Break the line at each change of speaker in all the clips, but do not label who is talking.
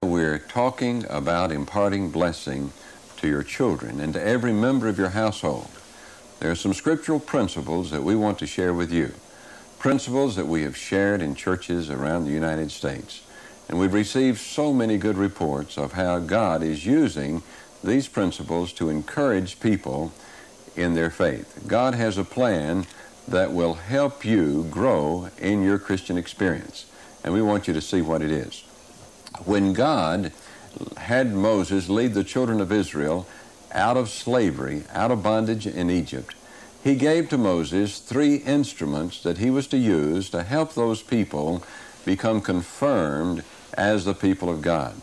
We're talking about imparting blessing to your children and to every member of your household. There are some scriptural principles that we want to share with you, principles that we have shared in churches around the United States. And we've received so many good reports of how God is using these principles to encourage people in their faith. God has a plan that will help you grow in your Christian experience, and we want you to see what it is. When God had Moses lead the children of Israel out of slavery, out of bondage in Egypt, he gave to Moses 3 instruments that he was to use to help those people become confirmed as the people of God.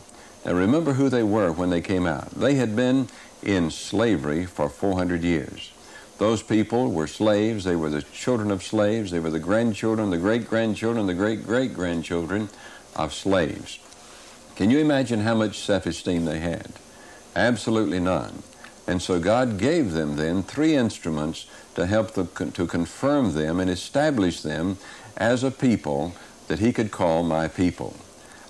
Now remember who they were when they came out. They had been in slavery for 400 years. Those people were slaves. They were the children of slaves. They were the grandchildren, the great-grandchildren, the great-great-grandchildren of slaves. Can you imagine how much self-esteem they had? Absolutely none. And so God gave them then 3 instruments to help to confirm them and establish them as a people that he could call my people,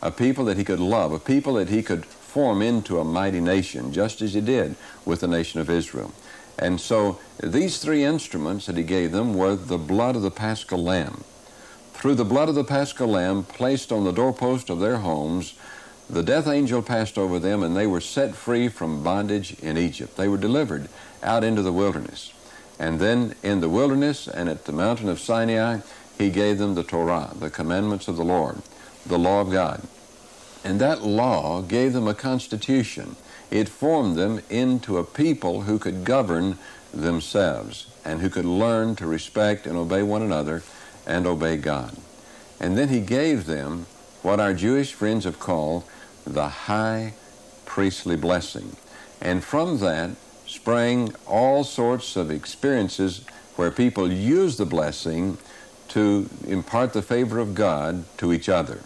a people that he could love, a people that he could form into a mighty nation, just as he did with the nation of Israel. And so these 3 instruments that he gave them were the blood of the Paschal Lamb. Through the blood of the Paschal Lamb placed on the doorpost of their homes, the death angel passed over them, and they were set free from bondage in Egypt. They were delivered out into the wilderness. And then in the wilderness and at the mountain of Sinai, he gave them the Torah, the commandments of the Lord, the law of God. And that law gave them a constitution. It formed them into a people who could govern themselves and who could learn to respect and obey one another and obey God. And then he gave them what our Jewish friends have called the high priestly blessing. And from that sprang all sorts of experiences where people use the blessing to impart the favor of God to each other.